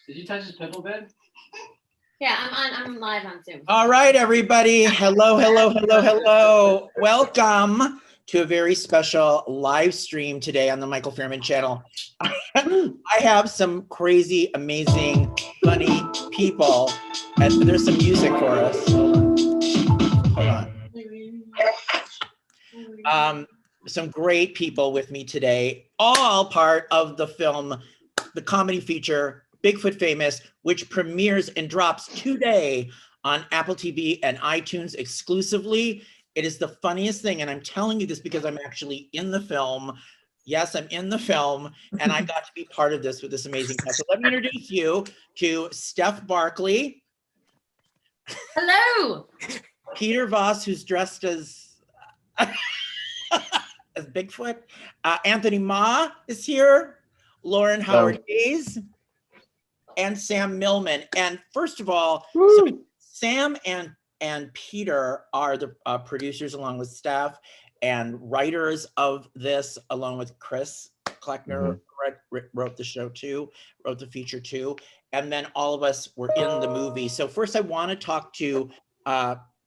Did you touch his pimple bed? Yeah, I'm live on Zoom. All right, everybody. Hello. Welcome to a very special live stream today on the Michael Fairman channel. I have some crazy, amazing, funny people, and there's some music for us. Hold on. Some great people with me today, all part of the film, the comedy feature, Bigfoot Famous, which premieres and drops today on Apple TV and iTunes exclusively. It is the funniest thing, and I'm telling you this because I'm actually in the film. Yes, I'm in the film, and I got to be part of this with this amazing cast. So let me introduce you to Steph Barkley. Hello. Peter Vass, who's dressed as as Bigfoot. Anthony Ma is here. Lauren Howard Hayes. And Sam Milman. And first of all, so Sam and Peter are the producers along with Steph and writers of this, along with Chris Kleckner, wrote the show too, wrote the feature too. And then all of us were in the movie. So first I want to talk to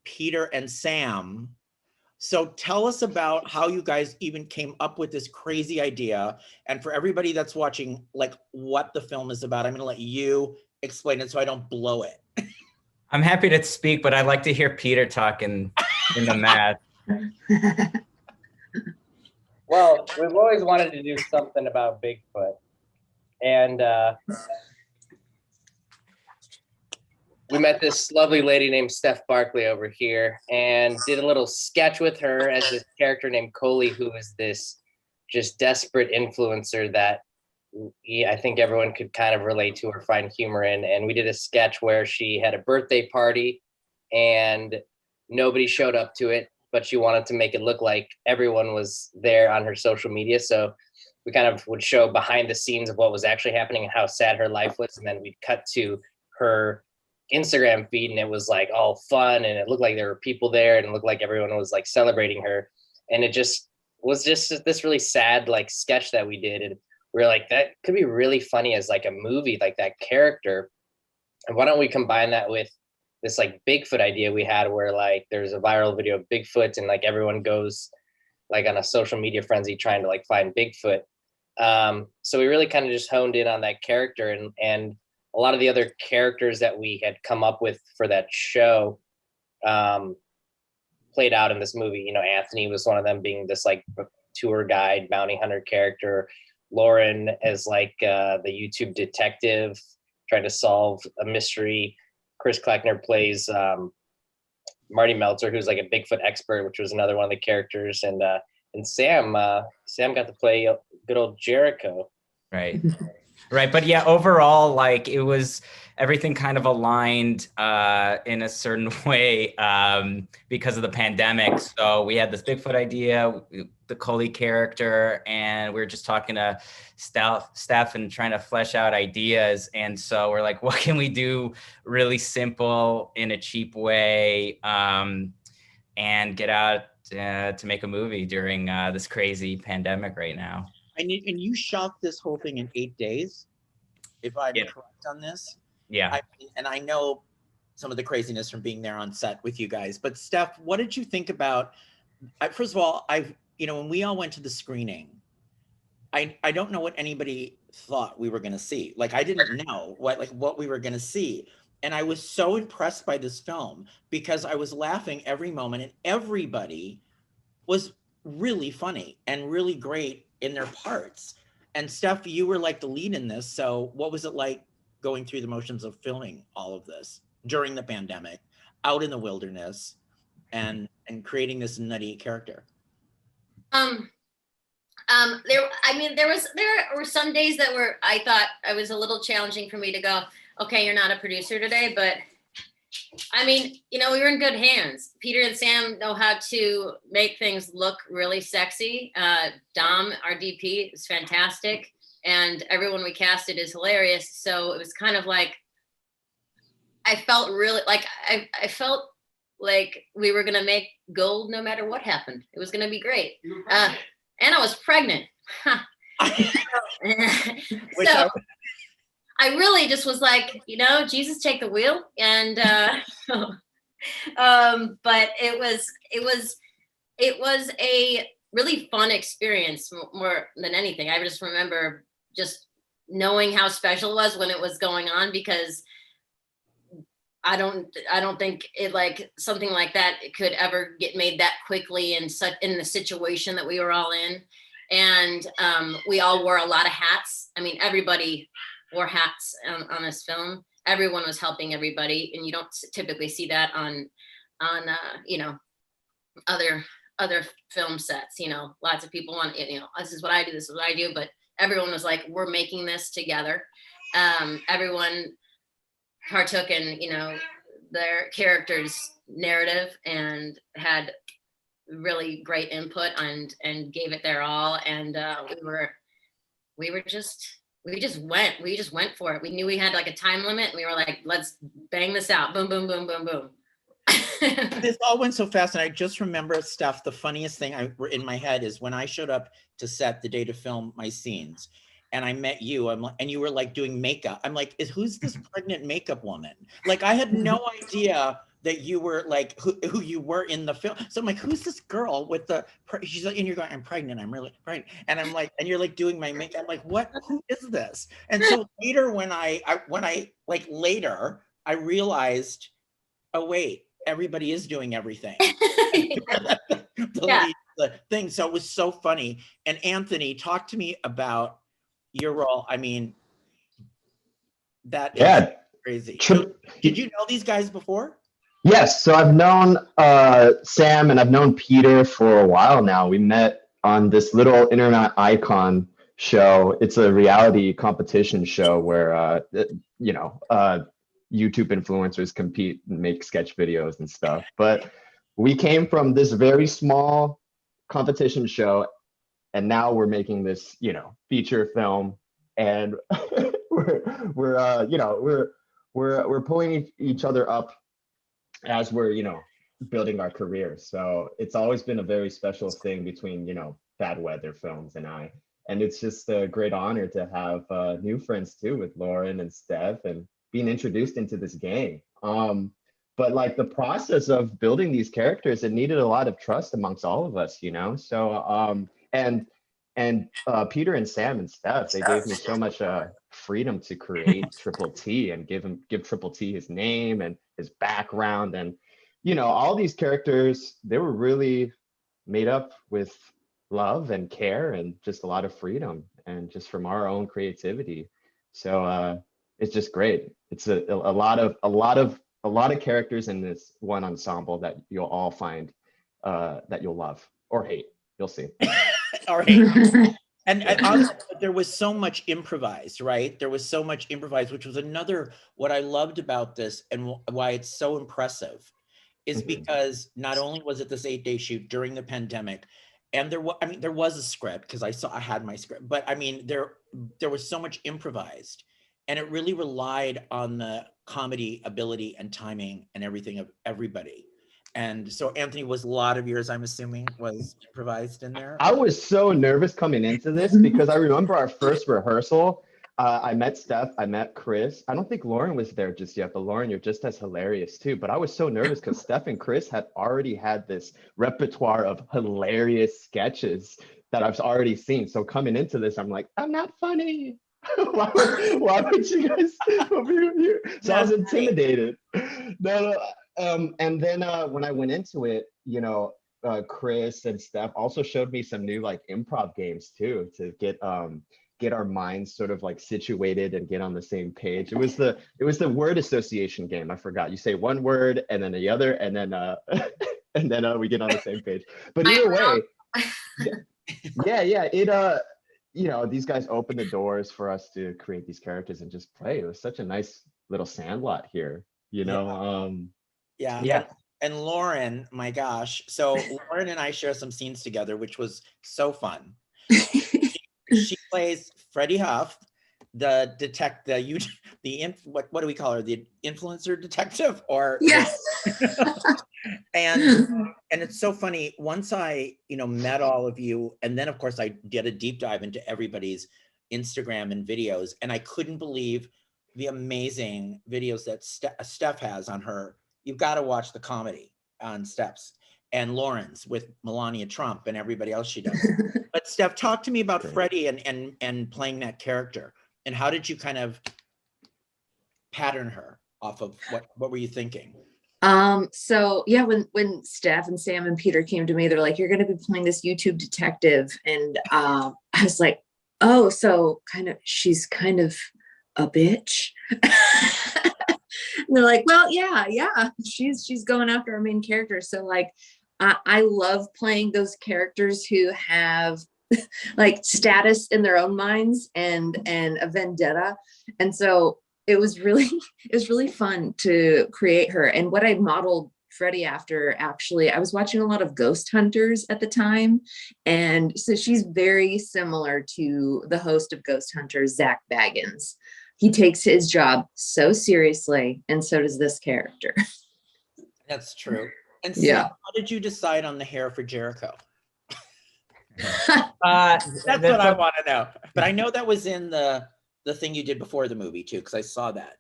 Peter and Sam. So tell us about how you guys even came up with this crazy idea. And for everybody that's watching, like what the film is about, I'm gonna let you explain it so I don't blow it. I'm happy to speak, but I'd like to hear Peter talk in the math. Well, we've always wanted to do something about Bigfoot. And we met this lovely lady named Steph Barkley over here and did a little sketch with her as this character named Coley, who is this just desperate influencer that I think everyone could kind of relate to or find humor in. And we did a sketch where she had a birthday party and nobody showed up to it, but she wanted to make it look like everyone was there on her social media. So we kind of would show behind the scenes of what was actually happening and how sad her life was. And then we'd cut to her Instagram feed and it was like all fun and it looked like there were people there and it looked like everyone was like celebrating her. And it just was just this really sad like sketch that we did. And we were like, that could be really funny as like a movie, like that character. And why don't we combine that with this like Bigfoot idea we had where like there's a viral video of Bigfoot and like everyone goes like on a social media frenzy trying to like find Bigfoot. So we really kind of just honed in on that character and a lot of the other characters that we had come up with for that show played out in this movie. You know, Anthony was one of them, being this like tour guide, bounty hunter character. Lauren as like the YouTube detective trying to solve a mystery. Chris Kleckner plays Marty Meltzer, who's like a Bigfoot expert, which was another one of the characters. And Sam got to play good old Jericho. Right. Right. But yeah, overall, like it was everything kind of aligned in a certain way because of the pandemic. So we had this Bigfoot idea, the Coley character, and we were just talking to Steph and trying to flesh out ideas. And so we're like, what can we do really simple in a cheap way and get out to make a movie during this crazy pandemic right now? And you shot this whole thing in 8 days, if I'm correct on this. Yeah. And I know some of the craziness from being there on set with you guys. But Steph, what did you think about? First of all, when we all went to the screening, I don't know what anybody thought we were going to see. Like I didn't know what we were going to see. And I was so impressed by this film because I was laughing every moment, and everybody was really funny and really great in their parts. And Steph, you were like the lead in this. So what was it like going through the motions of filming all of this during the pandemic, out in the wilderness, and creating this nutty character? There were some days that I thought it was a little challenging for me to go, okay, you're not a producer today, but I mean, we were in good hands. Peter and Sam know how to make things look really sexy. Dom, our DP, is fantastic. And everyone we casted is hilarious. So it was kind of like, I felt really like, I felt like we were going to make gold no matter what happened. It was going to be great. And I was pregnant. I really just was like, Jesus, take the wheel. And, but it was a really fun experience more than anything. I just remember just knowing how special it was when it was going on, because I don't think it like something like that could ever get made that quickly in the situation that we were all in. And we all wore a lot of hats. I mean, everybody wore hats on this film. Everyone was helping everybody, and you don't typically see that on other film sets. Lots of people want, this is what I do, this is what I do, but everyone was like, we're making this together. Everyone partook in their character's narrative and had really great input and gave it their all. And we just went for it. We knew we had like a time limit, and we were like, let's bang this out. Boom, boom, boom, boom, boom. This all went so fast, and I just remember, Steph, the funniest thing in my head is when I showed up to set the day to film my scenes, and I met you. And you were like doing makeup. I'm like, who's this pregnant makeup woman? Like, I had no idea that you were like who you were in the film. So I'm like, who's this girl with the? She's like, and you're going, I'm pregnant. I'm really pregnant. And I'm like, and you're like doing my makeup. I'm like, what? Who is this? And so later, when I realized, oh wait, everybody is doing everything. Yeah. The thing. So it was so funny. And Anthony, talk to me about your role. I mean, that is crazy. So, did you know these guys before? Yes. So I've known Sam and I've known Peter for a while now. We met on this little internet icon show. It's a reality competition show where YouTube influencers compete and make sketch videos and stuff. But we came from this very small competition show, and now we're making this, feature film, and we're pulling each other up as we're, building our careers. So it's always been a very special thing between, Bad Weather Films and I. And it's just a great honor to have new friends too with Lauren and Steph, and being introduced into this gang. But like the process of building these characters, it needed a lot of trust amongst all of us, So and Peter and Sam and Steph, they gave me so much freedom to create Triple T and give Triple T his name and his background, and all these characters, they were really made up with love and care and just a lot of freedom and just from our own creativity. So it's just great. It's a lot of characters in this one ensemble that you'll all find that you'll love or hate. You'll see. All right. And also, there was so much improvised, right? There was so much improvised, which was another, what I loved about this and why it's so impressive is because not only was it this 8-day shoot during the pandemic, and there was a script because I had my script, but I mean, there was so much improvised, and it really relied on the comedy ability and timing and everything of everybody. And so Anthony, was a lot of yours, I'm assuming, was improvised in there? I was so nervous coming into this because I remember our first rehearsal. I met Steph, I met Chris. I don't think Lauren was there just yet, but Lauren, you're just as hilarious too. But I was so nervous because Steph and Chris had already had this repertoire of hilarious sketches that I've already seen. So coming into this, I'm like, I'm not funny. why would you guys put me here? So I was intimidated. No. And then when I went into it, Chris and Steph also showed me some new like improv games too, to get our minds sort of like situated and get on the same page. It was the word association game. I forgot. You say one word and then the other, and then and then we get on the same page. But either way, it these guys opened the doors for us to create these characters and just play. It was such a nice little sandlot here, Yeah. And Lauren, my gosh. So Lauren and I share some scenes together, which was so fun. She plays Freddie Huff, what do we call her? The influencer detective, or yes. and it's so funny. Once I, met all of you, and then of course I did a deep dive into everybody's Instagram and videos, and I couldn't believe the amazing videos that Steph has on her. You've got to watch the comedy on Steph's and Lauren's with Melania Trump and everybody else she does. But Steph, talk to me about Freddie and playing that character. And how did you kind of pattern her off of what were you thinking? So yeah, when Steph and Sam and Peter came to me, they're like, you're going to be playing this YouTube detective. And, I was like, oh, so she's kind of a bitch. And they're like, well, yeah, she's going after our main character. So like, I love playing those characters who have like status in their own minds and a vendetta. And so it was really fun to create her. And what I modeled Freddie after, actually, I was watching a lot of Ghost Hunters at the time. And so she's very similar to the host of Ghost Hunters, Zach Baggins. He takes his job so seriously, and so does this character. That's true. And Sam, Yeah. how did you decide on the hair for Jericho? That's That's what I want to know. But I know that was in the thing you did before the movie too, because I saw that.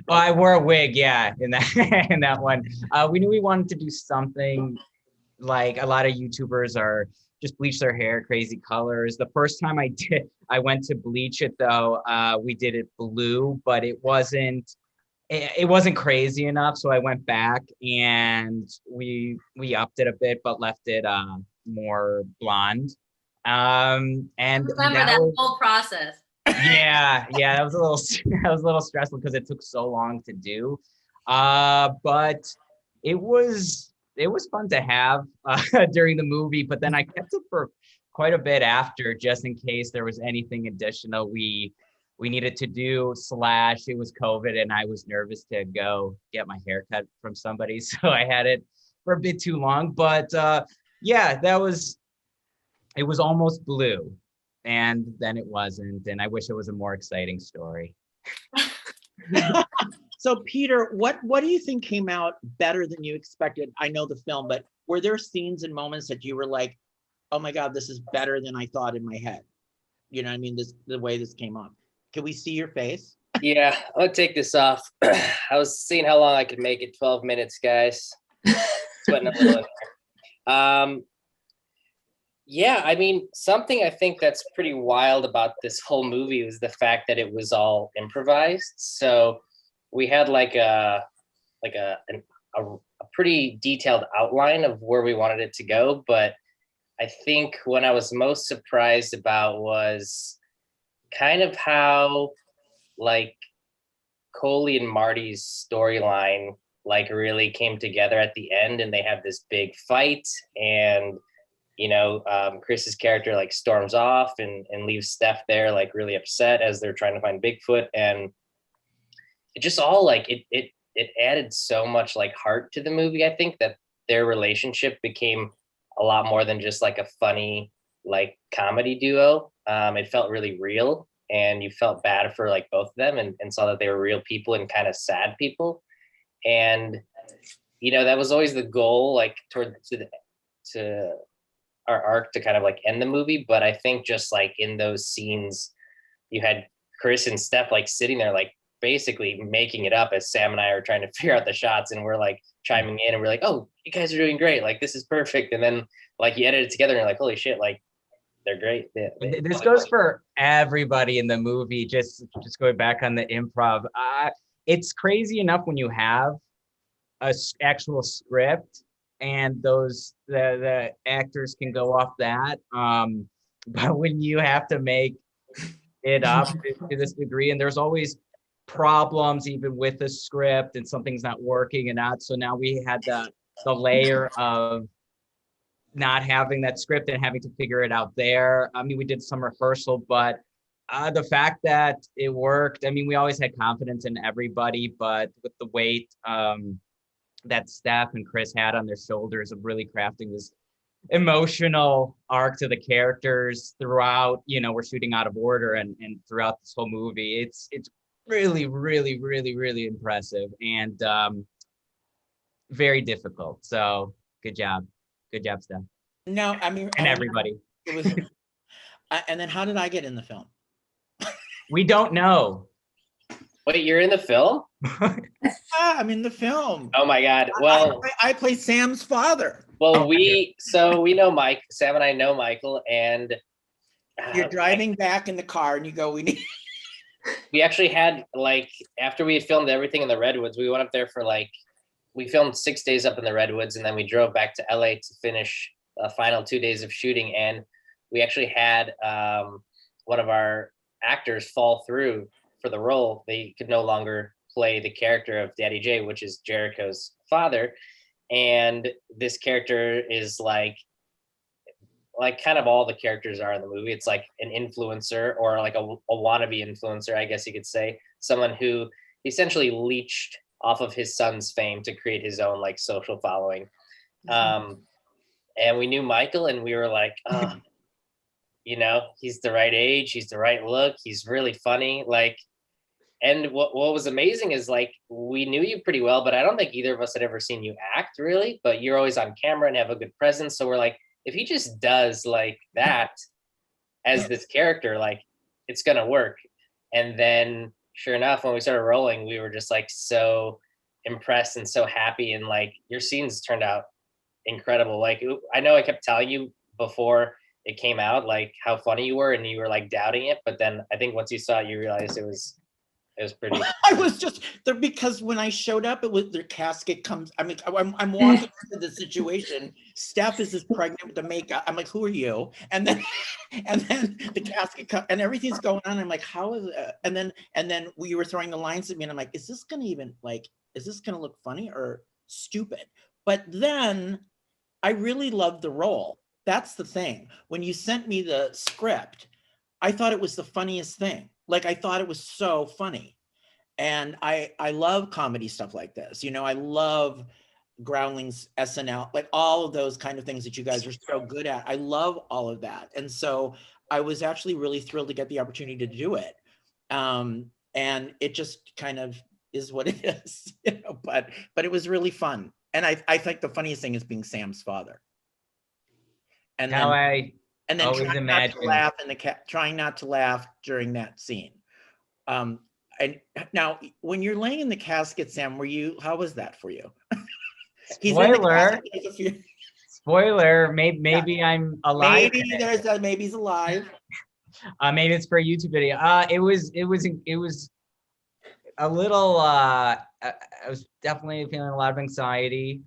Well, I wore a wig, yeah, in that in that one. We knew we wanted to do something like a lot of YouTubers are just bleach their hair crazy colors. The first time I went to bleach it though, we did it blue, but it wasn't crazy enough. So I went back and we upped it a bit, but left it more blonde. And Remember that whole process. yeah, that was a little stressful because it took so long to do. But it was fun to have during the movie, but then I kept it for quite a bit after, just in case there was anything additional we needed to do, / it was COVID and I was nervous to go get my hair cut from somebody. So I had it for a bit too long, but yeah, it was almost blue. And then it wasn't, and I wish it was a more exciting story. So Peter, what do you think came out better than you expected? I know the film, but were there scenes and moments that you were like, oh my God, this is better than I thought in my head? You know what I mean? The way this came off. Can we see your face? Yeah, I'll take this off. I was seeing how long I could make it. 12 minutes, guys. Sweating a little in there. Yeah, I mean, something I think that's pretty wild about this whole movie was the fact that it was all improvised. So we had like a pretty detailed outline of where we wanted it to go. But I think what I was most surprised about was kind of how like Coley and Marty's storyline like really came together at the end, and they have this big fight, and Chris's character like storms off and leaves Steph there like really upset as they're trying to find Bigfoot. And it just all like it added so much like heart to the movie. I think that their relationship became a lot more than just like a funny like comedy duo. It felt really real, and you felt bad for like both of them and saw that they were real people and kind of sad people. And that was always the goal, like to our arc to kind of like end the movie. But I think just like in those scenes, you had Chris and Steph like sitting there like basically making it up as Sam and I are trying to figure out the shots, and we're like chiming in and we're like, oh, you guys are doing great, like this is perfect. And then like you edit it together and you're like, holy shit, like they're great. This goes for everybody in the movie. Just going back on the improv, it's crazy enough when you have a actual script and the actors can go off that. But when you have to make it up to this degree, and there's always problems even with the script and something's not working and not. So now we had the layer of not having that script and having to figure it out there. I mean, we did some rehearsal, but the fact that it worked, I mean, we always had confidence in everybody, but with the weight that Steph and Chris had on their shoulders of really crafting this emotional arc to the characters throughout, we're shooting out of order and throughout this whole movie, it's really, really, really, really impressive and very difficult. So good job, Steph. No, I mean, and everybody. It was, and then how did I get in the film? We don't know. Wait, you're in the film? Yeah, I'm in the film. Oh my God. Well, I play Sam's father. well, we know Mike. Sam and I know Michael, and You're driving back in the car and you go, we actually had, like, after we had filmed everything in the Redwoods, we went up there for we filmed 6 days up in the Redwoods, and then we drove back to LA to finish the final 2 days of shooting. And we actually had one of our actors fall through for the role. They could no longer play the character of Daddy J, which is Jericho's father. And this character is like kind of all the characters are in the movie. It's like an influencer, or like a wannabe influencer, I guess you could say. Someone who essentially leached off of his son's fame to create his own like social following. And we knew Michael, and we were like, oh, you know, he's the right age, he's the right look, he's really funny. Like, and what was amazing is, like, we knew you pretty well, but I don't think either of us had ever seen you act really, but you're always on camera and have a good presence. So we're like, if he just does like that as this character, like, it's gonna work. And then sure enough, when we started rolling, we were just like so impressed and so happy. And like, your scenes turned out incredible. Like, I know I kept telling you before it came out, like, how funny you were, and you were like doubting it. But then I think once you saw it, you realized it was pretty. I was just there because when I showed up, it was their casket comes. I mean, I'm walking into the situation. Steph is pregnant with the makeup. I'm like, who are you? And then the casket comes and everything's going on. I'm like, how is it? And then we were throwing the lines at me, and I'm like, is this gonna look funny or stupid? But then I really loved the role. That's the thing. When you sent me the script, I thought it was the funniest thing. Like, I thought it was so funny. And I love comedy stuff like this. You know, I love Groundlings, SNL, like all of those kind of things that you guys are so good at. I love all of that. And so I was actually really thrilled to get the opportunity to do it. And it just kind of is what it is, you know, but it was really fun. And I think the funniest thing is being Sam's father. And How then always trying not to laugh trying not to laugh during that scene. And now when you're laying in the casket, Sam, how was that for you? Spoiler, maybe I'm alive. Maybe he's alive. Maybe it's for a YouTube video. It was a little, I was definitely feeling a lot of anxiety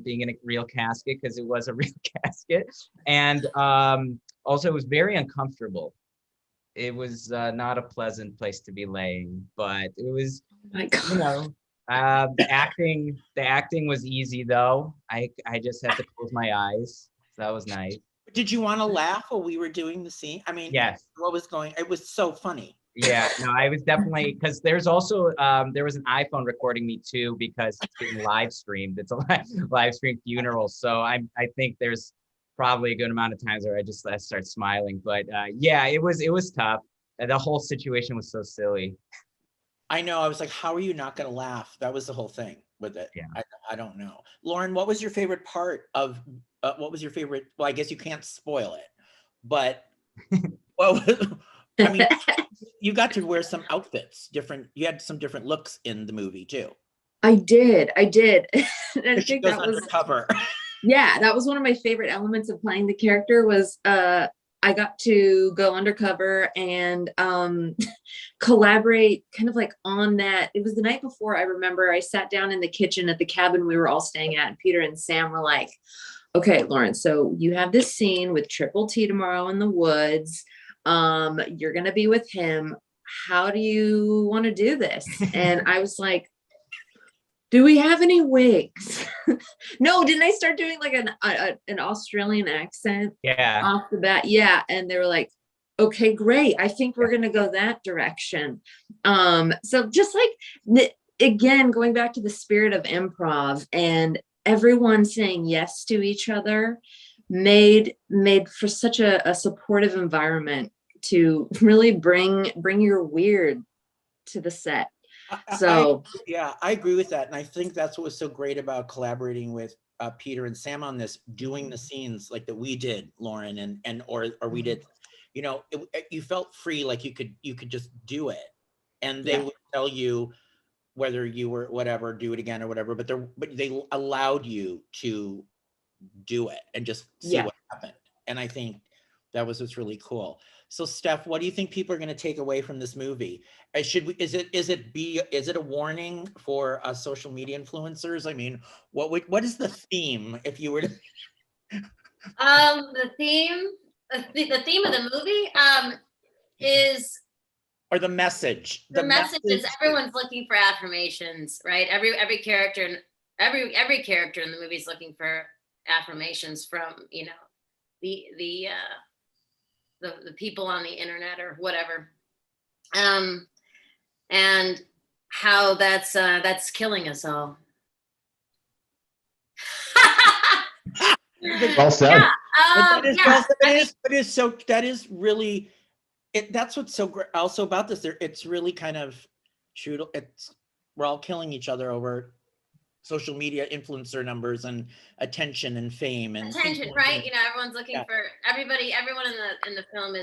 being in a real casket, because it was a real casket. And also it was very uncomfortable. It was not a pleasant place to be laying, but it was, you know, the acting was easy though. I just had to close my eyes. So that was nice. Did you want to laugh while we were doing the scene? I mean, yes. It was so funny. Yeah, no, I was definitely, because there's also, there was an iPhone recording me too, because it's being live streamed. It's a live stream funeral. So I think there's probably a good amount of times where I start smiling. But yeah, it was tough. The whole situation was so silly. I know. I was like, how are you not going to laugh? That was the whole thing with it. Yeah. I don't know. Lauren, what was your favorite part of, well, I guess you can't spoil it, but I mean, you got to wear some outfits, you had some different looks in the movie too. I did. And I She think goes that was undercover. Yeah, that was one of my favorite elements of playing the character was I got to go undercover and collaborate kind of like on that. It was the night before, I remember I sat down in the kitchen at the cabin we were all staying at, and Peter and Sam were like, okay, Lauren, so you have this scene with Triple T tomorrow in the woods. You're going to be with him. How do you want to do this? And I was like, do we have any wigs? No, didn't I start doing like an Australian accent? Yeah. Off the bat. Yeah. And they were like, okay, great. I think we're going to go that direction. So just like, again, going back to the spirit of improv and everyone saying yes to each other made for such a supportive environment to really bring your weird to the set. So I agree with that. And I think that's what was so great about collaborating with Peter and Sam on this, doing the scenes like that we did, Lauren, or we did, you know, you felt free, like you could just do it. and they would tell you whether you were whatever, do it again or whatever, but they allowed you to do it and just see what happened. And I think that was what's really cool. So Steph, what do you think people are going to take away from this movie? Is it a warning for social media influencers? I mean, what is the theme if you were to The theme of the movie is, or the message? The message is everyone's looking for affirmations, right? Every character in the movie is looking for affirmations from, you know, the people on the internet or whatever, and how that's killing us all. Well said. That is really that's what's so great also about this. It's really kind of true to, we're all killing each other over social media influencer numbers and attention and fame and attention, right? You know, everyone's looking for everyone in the film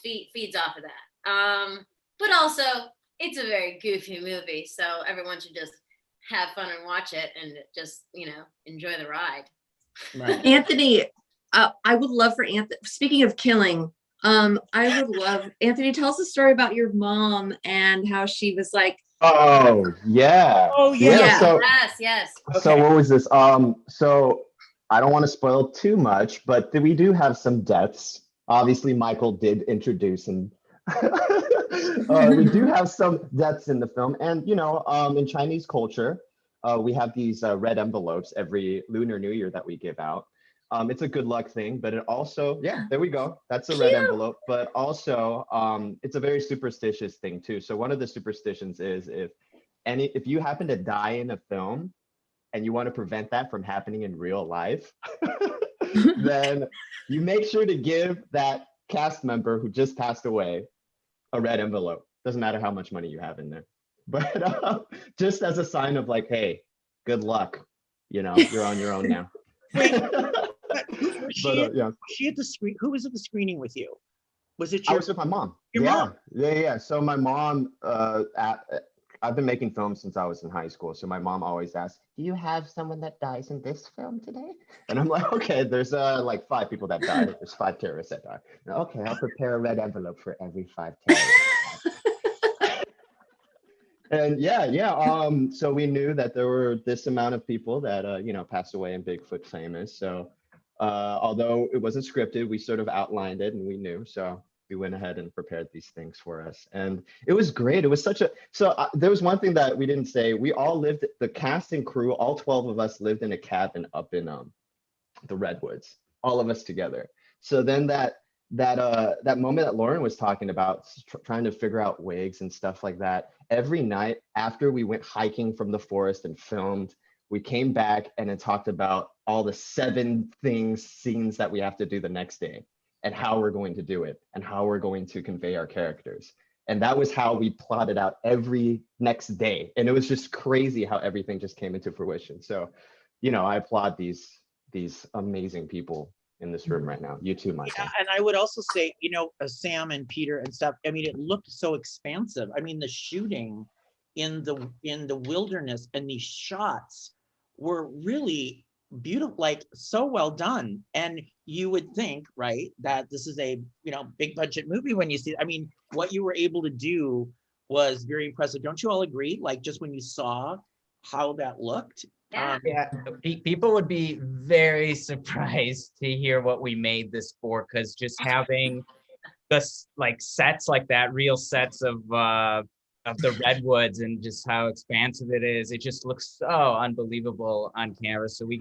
feeds off of that. But also it's a very goofy movie, so everyone should just have fun and watch it and just, you know, enjoy the ride. Right. Anthony, I would love for Anthony, speaking of killing, I would love, Anthony, tell us a story about your mom and how she was like, Oh yeah. So, yes. So what was this? So I don't want to spoil too much, but we do have some deaths. Obviously, Michael did introduce, and we do have some deaths in the film. And you know, in Chinese culture, we have these red envelopes every Lunar New Year that we give out. It's a good luck thing, but it also, there we go. That's a red envelope, but also it's a very superstitious thing too. So one of the superstitions is if you happen to die in a film and you want to prevent that from happening in real life, then you make sure to give that cast member who just passed away a red envelope. Doesn't matter how much money you have in there, but just as a sign of like, hey, good luck. You know, you're on your own now. Was she at the screen? Who was at the screening with you? Was it I was with my mom. Your mom? Yeah. So my mom, I've been making films since I was in high school. So my mom always asks, do you have someone that dies in this film today? And I'm like, okay, there's like 5 people that died. There's 5 terrorists that died. Okay, I'll prepare a red envelope for every 5 terrorists. And so we knew that there were this amount of people that, you know, passed away in Bigfoot Famous. So although it wasn't scripted, we sort of outlined it and we knew. So we went ahead and prepared these things for us. And it was great. It was there was one thing that we didn't say. We all lived, the cast and crew, all 12 of us lived in a cabin up in the Redwoods, all of us together. So then that moment that Lauren was talking about, trying to figure out wigs and stuff like that, every night after we went hiking from the forest and filmed, we came back and then talked about all the 7 scenes that we have to do the next day and how we're going to do it and how we're going to convey our characters. And that was how we plotted out every next day. And it was just crazy how everything just came into fruition. So, you know, I applaud these amazing people in this room right now. You too, Michael. Yeah, and I would also say, you know, Sam and Peter and stuff, I mean, it looked so expansive. I mean, the shooting in the wilderness and these shots were really beautiful, like so well done. And you would think, right, that this is a, you know, big budget movie when you see it. I mean, what you were able to do was very impressive. Don't you all agree? Like, just when you saw how that looked. People would be very surprised to hear what we made this for, because just having this like sets like that, real sets of the redwoods and just how expansive it is, it just looks so unbelievable on camera. So we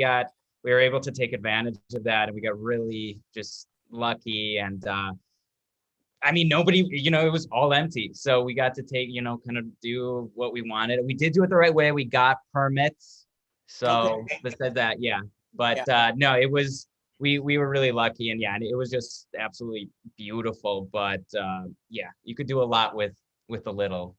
were able to take advantage of that, and we got really just lucky. And I mean, nobody, you know, it was all empty, so we got to take, you know, kind of do what we wanted. We did do it the right way. We got permits. So besides that, but no, it was, we were really lucky, and it was just absolutely beautiful. But you could do a lot with a little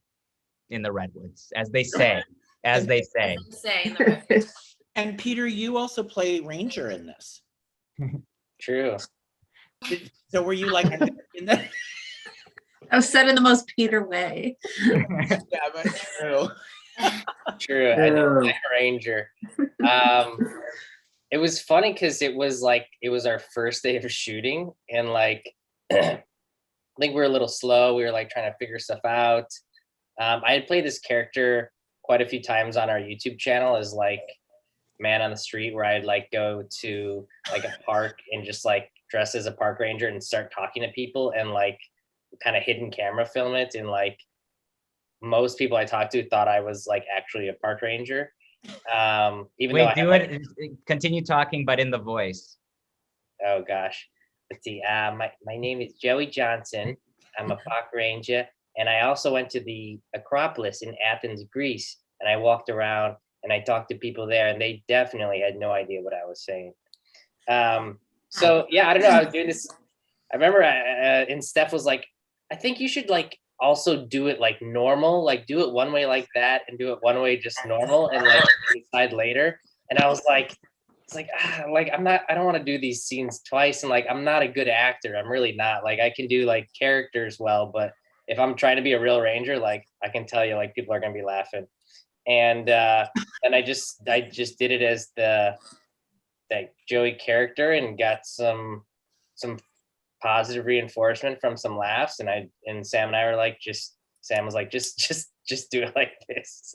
in the redwoods, as they say, in the redwoods. And Peter, you also play Ranger in this. True. So were you like in that? I was said in the most Peter way. Yeah, but true. True. I know Black Ranger. It was funny because it was our first day of shooting, and like I think we were a little slow. We were like trying to figure stuff out. I had played this character quite a few times on our YouTube channel as like man on the street, where I'd like go to like a park and just like dress as a park ranger and start talking to people and like kind of hidden camera film it. And like most people I talked to thought I was like actually a park ranger. Even Wait, though do it. Continue talking, but in the voice. Oh gosh, let's see. My name is Joey Johnson. I'm a park ranger, and I also went to the Acropolis in Athens, Greece, and I walked around and I talked to people there, and they definitely had no idea what I was saying. So yeah, I don't know. I was doing this. I remember, and Steph was like, "I think you should like also do it like normal, like do it one way like that, and do it one way just normal, and like decide later." And I was like, "It's like like I don't want to do these scenes twice, and like I'm not a good actor. I'm really not. Like I can do like characters well, but if I'm trying to be a real ranger, like I can tell you, like people are gonna be laughing." And I just did it as that Joey character and got some positive reinforcement from some laughs, and Sam and I were like, Sam was like, just do it like this.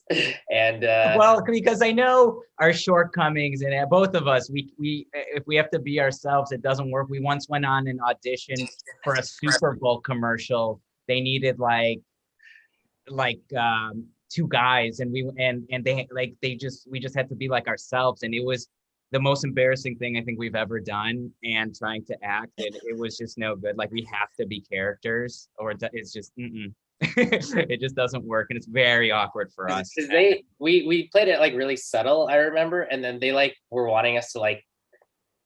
And well, because I know our shortcomings, and both of us, we if we have to be ourselves, it doesn't work. We once went on an audition for a Super Bowl commercial. They needed like two guys, and we just had to be like ourselves, and it was the most embarrassing thing I think we've ever done, and trying to act, and it was just no good. Like we have to be characters, or it's just it just doesn't work, and it's very awkward for us. We played it like really subtle, I remember, and then they like were wanting us to like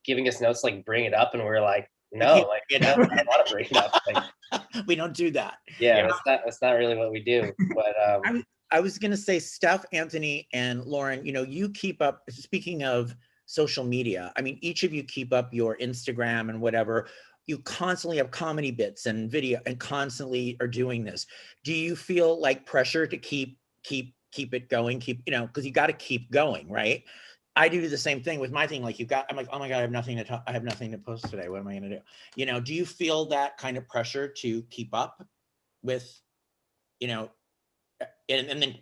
giving us notes, like bring it up, and we were like, no, like I don't want to bring it up. Like, we don't do that. Yeah, that's not really what we do. But I was gonna say, Steph, Anthony, and Lauren, you keep up, speaking of social media, I mean, each of you keep up your Instagram and whatever. You constantly have comedy bits and video and constantly are doing this. Do you feel like pressure to keep it going, because you got to keep going, right? I do the same thing with my thing. Like I'm like, oh my God, I have nothing to post today. What am I going to do? Do you feel that kind of pressure to keep up with, and then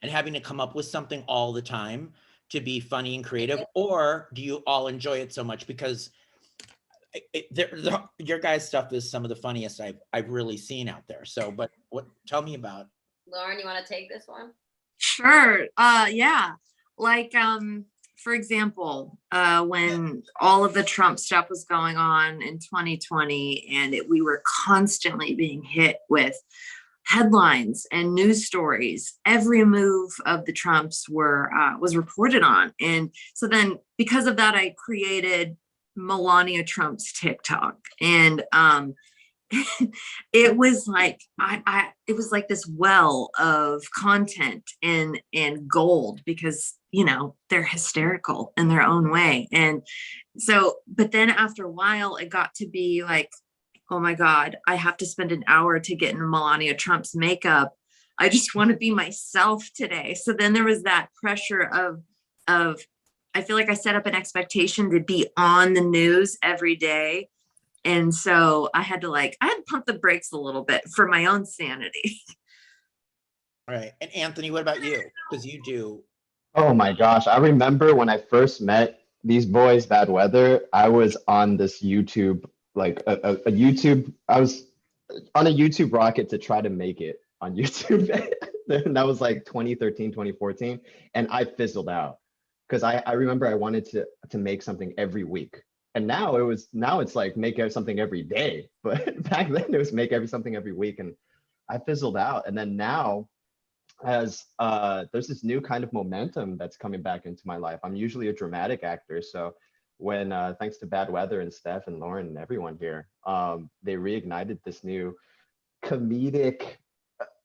having to come up with something all the time to be funny and creative? Or do you all enjoy it so much? Because your guys' stuff is some of the funniest I've really seen out there. So, but tell me about. Lauren, you want to take this one? Sure. Yeah. Like, for example, when all of the Trump stuff was going on in 2020, and we were constantly being hit with headlines and news stories, every move of the Trumps was reported on. And so then because of that, I created Melania Trump's TikTok. And it was like it was like this well of content and gold, because they're hysterical in their own way. And so, but then after a while, it got to be like, oh my God, I have to spend an hour to get in Melania Trump's makeup. I just want to be myself today. So then there was that pressure of I feel like I set up an expectation to be on the news every day. And so I had to pump the brakes a little bit for my own sanity. All right. And Anthony, what about you? Because you do. Oh my gosh. I remember when I first met these boys, Bad Weather, I was on this YouTube, like a YouTube, I was on a YouTube rocket to try to make it on YouTube. And that was like 2013, 2014. And I fizzled out because I remember I wanted to make something every week. And now it's like make something every day. But back then it was make something every week, and I fizzled out. And then now, as there's this new kind of momentum that's coming back into my life. I'm usually a dramatic actor, so when thanks to Bad Weather and Steph and Lauren and everyone here, they reignited this new comedic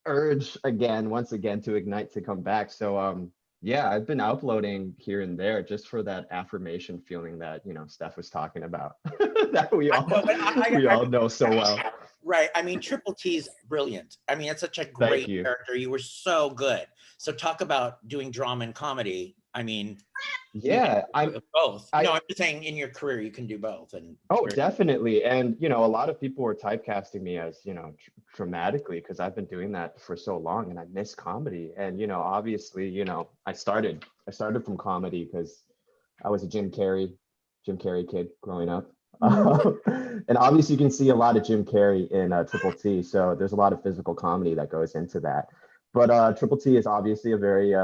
urge once again to ignite, to come back. So yeah, I've been uploading here and there just for that affirmation feeling that Steph was talking about, that we all know so well. Right. I mean, Triple T's brilliant. I mean, it's such a great you. character. You were so good. So talk about doing drama and comedy. I mean, Yeah, both. I- No, I'm just saying in your career you can do both. And Oh, definitely. And, you know, a lot of people were typecasting me as, you know, dramatically because I've been doing that for so long and I miss comedy. And, you know, obviously, you know, I started from comedy because I was a Jim Carrey kid growing up. And obviously you can see a lot of Jim Carrey in Triple T. So there's a lot of physical comedy that goes into that. But Triple T is obviously a very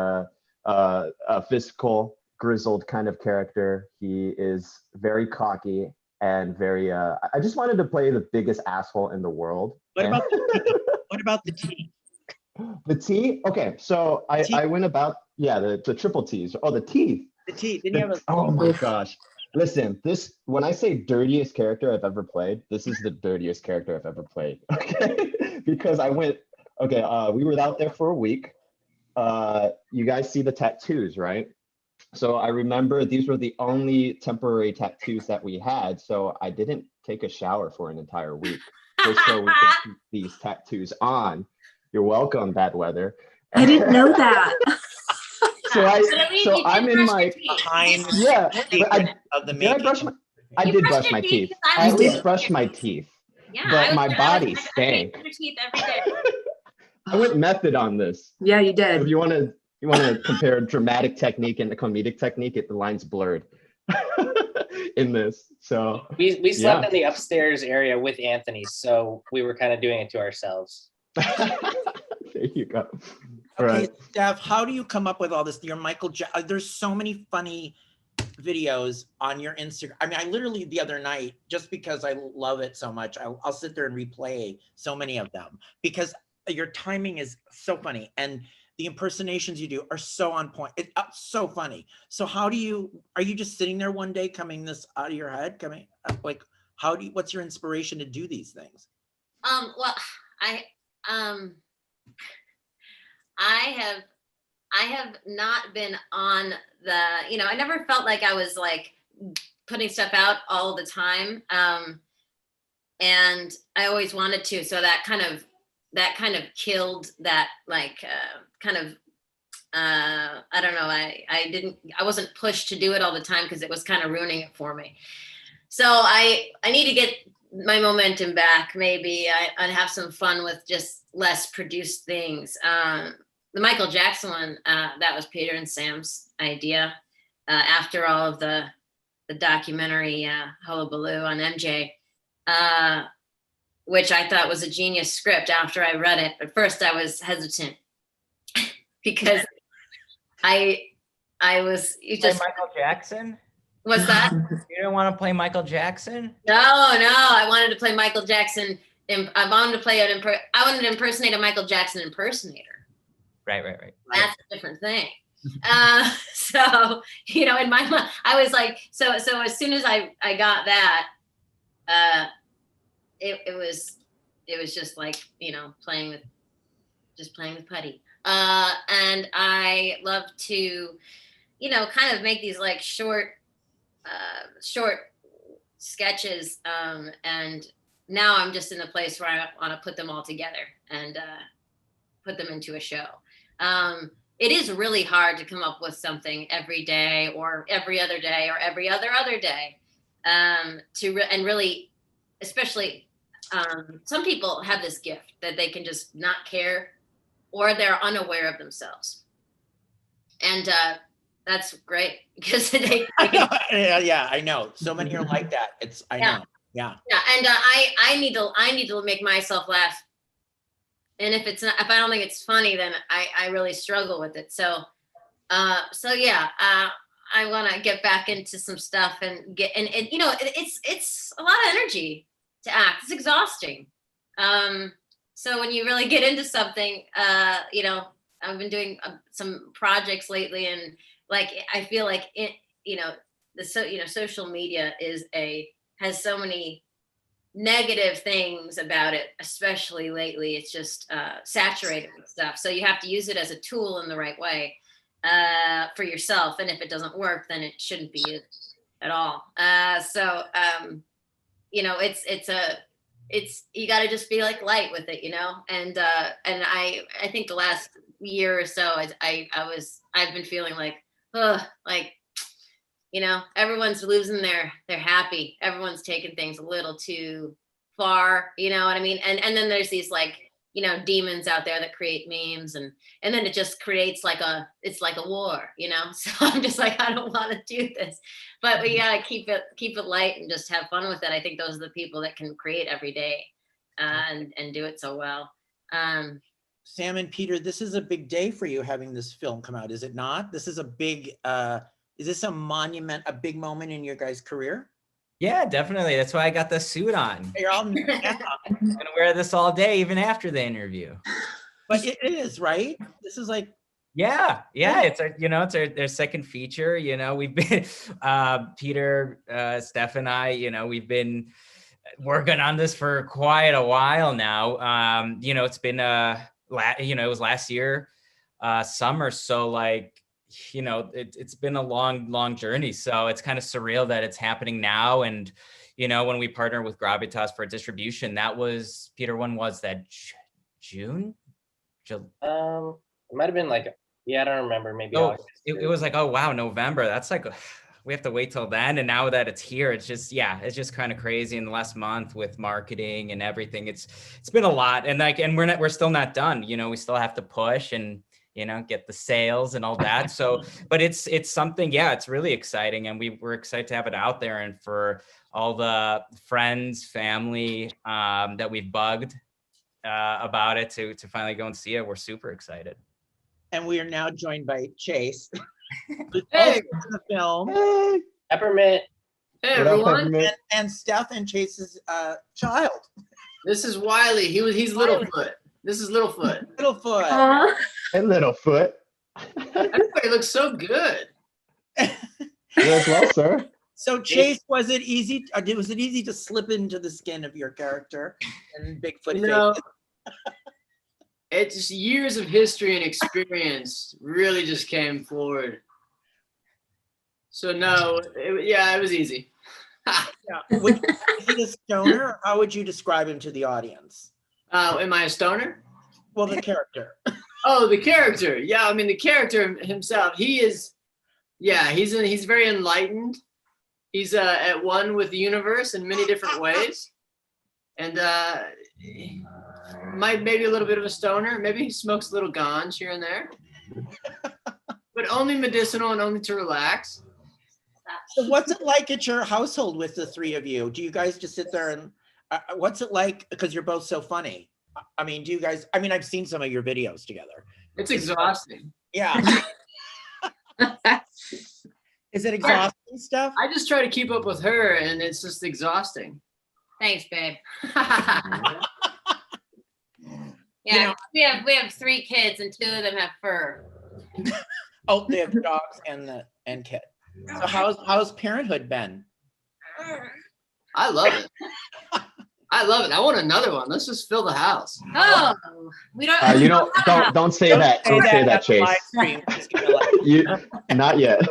physical, grizzled kind of character. He is very cocky and very I just wanted to play the biggest asshole in the world. what about what about the T? The T? Okay, so I went about, yeah, the triple T's. Oh, the teeth. The T. Didn't you have a Oh my gosh. Listen, this, when I say dirtiest character I've ever played, this is the dirtiest character I've ever played. Okay. Because I went, okay, we were out there for a week. You guys see the tattoos, right? So I remember these were the only temporary tattoos that we had. So I didn't take a shower for an entire week just so we could keep these tattoos on. You're welcome, bad weather. I didn't know that. So I'm in my behind yeah. secret of the Did I making? brush my? I You did brushed brush your my teeth teeth. 'cause I I at was least doing brushed my your teeth. Yeah, But my body I stank. your teeth every day. I went method on this. Yeah, you If did. you want to compare dramatic technique and the comedic technique, the line's blurred in this. So We slept yeah. in the upstairs area with Anthony, so we were kind of doing it to ourselves. There you go. Okay, Right. Steph, how do you come up with all this? Your there's so many funny videos on your Instagram. I mean, I literally the other night, just because I love it so much, I'll sit there and replay so many of them because your timing is so funny and the impersonations you do are so on point. It's so funny. So are you just sitting there one day coming this out of your head? Like, what's your inspiration to do these things? Well, I have not been on I never felt like I was like putting stuff out all the time. And I always wanted to, so that kind of killed that I don't know. I wasn't pushed to do it all the time because it was kind of ruining it for me. So I need to get my momentum back. Maybe I'd have some fun with just less produced things. The Michael Jackson one, that was Peter and Sam's idea. After all of the documentary Hullabaloo on MJ, which I thought was a genius script after I read it. But first I was hesitant because I was Michael Jackson? What's that? You don't want to play Michael Jackson? No, I wanted to play Michael Jackson. I wanted to impersonate a Michael Jackson impersonator. Right. That's a different thing. So, in my mind, I was like, so as soon as I got that, it was just like, playing with putty. And I love to, kind of make these like short sketches. And now I'm just in the place where I want to put them all together and put them into a show. It is really hard to come up with something every day or every other day or every other day. And really, especially some people have this gift that they can just not care or they're unaware of themselves. And that's great because they can, yeah, I know. So many are like that. I know. Yeah. Yeah. And I need to make myself laugh. And if I don't think it's funny, then I really struggle with it. So yeah, I want to get back into some stuff and it's a lot of energy to act. It's exhausting. So when you really get into something, I've been doing some projects lately, and like I feel like social media has so many negative things about it, especially lately. It's just saturated with stuff. So you have to use it as a tool in the right way for yourself. And if it doesn't work, then it shouldn't be it at all. you got to just be like light with it, you know? And I think the last year or so, I've been feeling like, like, you know, everyone's losing their happy. Everyone's taking things a little too far, you know what I mean? And then there's these like, you know, demons out there that create memes and then it just creates it's like a war, you know? So I'm just like, I don't want to do this, but we gotta keep it light and just have fun with it. I think those are the people that can create every day and do it so well. Sam and Peter, this is a big day for you having this film come out, is it not? This is a big, is this a big moment in your guys' career? Yeah, definitely. That's why I got the suit on. You're all, I'm gonna wear this all day, even after the interview. but it is, right? This is like, yeah. It's our second feature. You know, we've been Peter, Steph, and I. You know, we've been working on this for quite a while now. You know, it's been it was last year summer, so like, you know, it's been a long journey. So it's kind of surreal that it's happening now. And, you know, when we partnered with Gravitas for distribution, that was, Peter, when was that? June? It might have been like, I don't remember. Maybe August. It was like, oh, wow, November. That's like, we have to wait till then. And now that it's here, it's just kind of crazy in the last month with marketing and everything. It's been a lot. And like, and we're still not done. You know, we still have to push and, you know, get the sales and all that. So, but it's something, it's really exciting. And we're excited to have it out there. And for all the friends, family that we've bugged about it to finally go and see it, we're super excited. and we are now joined by Chase. who's Hey. also in the film. Hey, Peppermint. Hey what up, everyone, Peppermint? And Steph and Chase's child, this is Wiley. He's Littlefoot. This is Littlefoot. Littlefoot. Aw. And Littlefoot. Everybody looks so good. You as well, sir. So Chase, was it easy to slip into the skin of your character and Bigfoot? No, it's just years of history and experience really just came forward. So no, it was easy. Yeah. Is he a stoner? Or how would you describe him to the audience? Am I a stoner? Well, the character. Oh, the character. Yeah, I mean the character himself. He's very enlightened. He's at one with the universe in many different ways, and maybe a little bit of a stoner. Maybe he smokes a little ganj here and there, but only medicinal and only to relax. So what's it like at your household with the three of you? Do you guys just sit there and what's it like? Because you're both so funny. I mean, do you guys, I've seen some of your videos together. It's exhausting. Yeah. Is it exhausting stuff? I just try to keep up with her, and it's just exhausting. Thanks, babe. You know- we have 3 kids and 2 of them have fur. Oh, they have dogs and kid. So how's parenthood been? I love it. I love it. I want another one. Let's just fill the house. Oh, we don't. You don't say that. Don't say that, Chase. Live stream. Just give it a like. You not yet.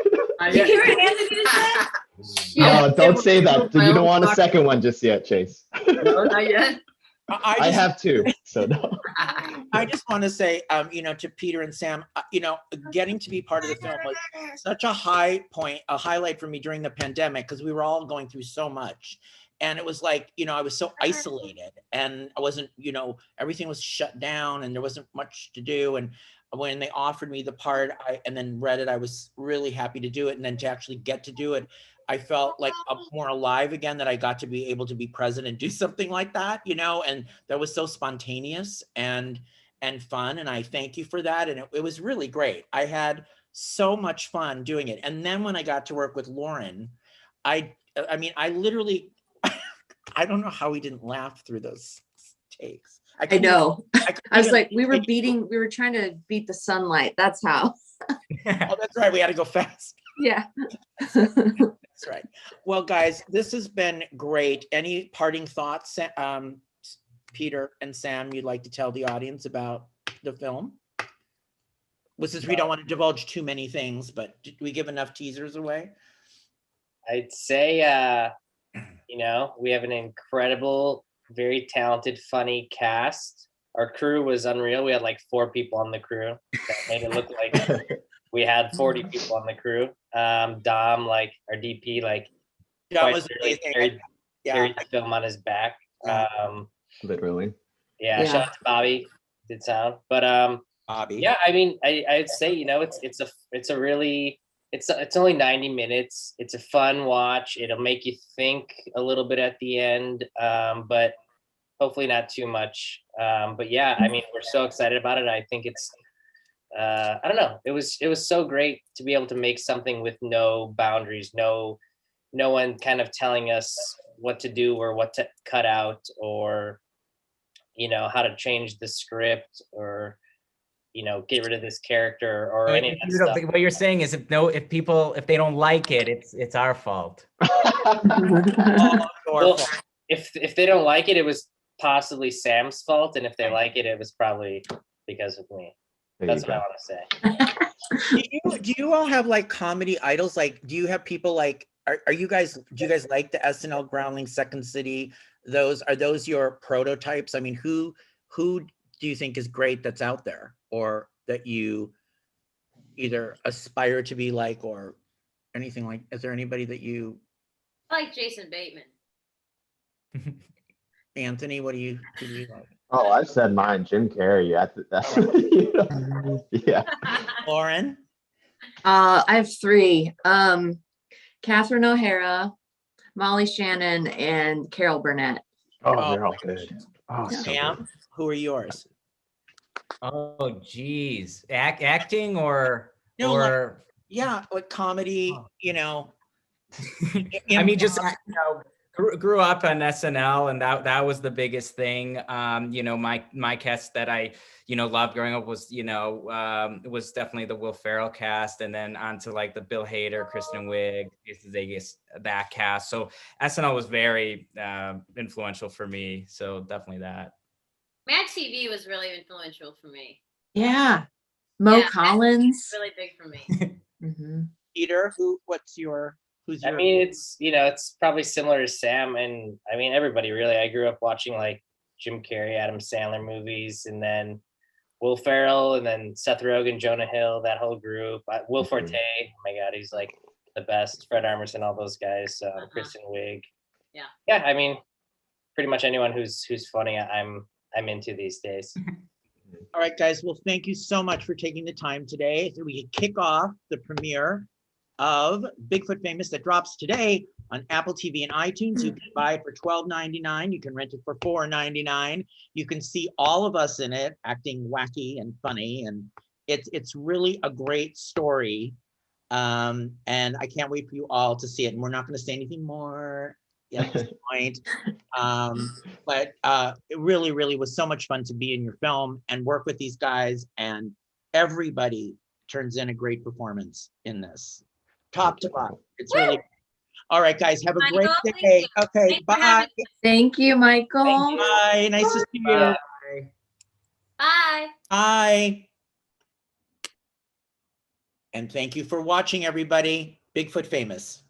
You hear what Anthony just said? No, don't say that. You don't want a second one just yet, Chase. No, not yet. I have 2, so no. I just want to say, to Peter and Sam, getting to be part of the film was such a highlight for me during the pandemic because we were all going through so much. And it was like, I was so isolated and I wasn't, everything was shut down and there wasn't much to do. And when they offered me the part and then read it, I was really happy to do it. And then to actually get to do it, I felt like more alive again, that I got to be able to be present and do something like that, and that was so spontaneous and fun. And I thank you for that. And it was really great. I had so much fun doing it. And then when I got to work with Lauren, I literally, I don't know how we didn't laugh through those takes. I know. I was like, we were couldn't- trying to beat the sunlight. That's how. Oh, that's right. We had to go fast. Yeah. That's right. Well, guys, this has been great. Any parting thoughts, Peter and Sam, you'd like to tell the audience about the film? Since we don't want to divulge too many things, but did we give enough teasers away? I'd say, we have an incredible very talented, funny cast. Our crew was unreal. We had like 4 people on the crew that made it look like we had 40 people on the crew. Dom, like our DP, like That quite was literally amazing. carried the film on his back. Yeah. Literally. Yeah, shout out to Bobby, did sound. But Bobby. yeah, I mean, I'd say, you know, it's a really, it's only 90 minutes. It's a fun watch. It'll make you think a little bit at the end, but hopefully not too much. But yeah, I mean, we're so excited about it. I think it's, I don't know. It was so great to be able to make something with no boundaries, no one kind of telling us what to do or what to cut out, or, you know, how to change the script, or, you know, get rid of this character or any of that stuff. What you're saying is if people if they don't like it, it's our fault. Well, if they don't like it, it was possibly Sam's fault, and if they like it, it was probably because of me. That's what I want to say. Do you all have like comedy idols? Like, do you have people like, do you guys like the SNL Groundling, Second City? Are those your prototypes? I mean, who do you think is great that's out there, or that you either aspire to be like, or anything like? Is there anybody that you I like Jason Bateman. Anthony, who do you like? Oh, I've said mine, Jim Carrey. That's yeah. Lauren? I have 3. Catherine O'Hara, Molly Shannon, and Carol Burnett. Oh, they're all good. Oh, so Sam, good. who are yours? Oh, geez. Acting or No, or Yeah, like comedy, you know. I mean, just grew up on SNL, and that was the biggest thing. You know, my cast that I, you know, loved growing up was, you know, was definitely the Will Ferrell cast, and then onto like the Bill Hader, Kristen Wiig, Jason Sudeikis, that cast. So SNL was very influential for me. So definitely that. Mad TV was really influential for me. Yeah. Mo Collins. Really big for me. Mhm. Peter, who's your I mean, it's, you know, it's probably similar to Sam, and I mean, everybody really. I grew up watching like Jim Carrey, Adam Sandler movies, and then Will Ferrell, and then Seth Rogen, Jonah Hill, that whole group. Will Forte, oh my God, he's like the best. Fred Armisen, all those guys. Kristen Wiig. Yeah. I mean, pretty much anyone who's funny, I'm into these days. All right, guys. Well, thank you so much for taking the time today. So we can kick off the premiere of Bigfoot Famous that drops today on Apple TV and iTunes. You can buy it for $12.99. You can rent it for $4.99. You can see all of us in it acting wacky and funny, and it's really a great story. And I can't wait for you all to see it. And we're not going to say anything more at this point. But it really, really was so much fun to be in your film and work with these guys, and everybody turns in a great performance in this. Top to bottom. It's really all right, guys. Have a great day. Okay, bye. Thank you, Michael. Bye. Nice to see you. Bye. Bye. And thank you for watching, everybody. Bigfoot Famous.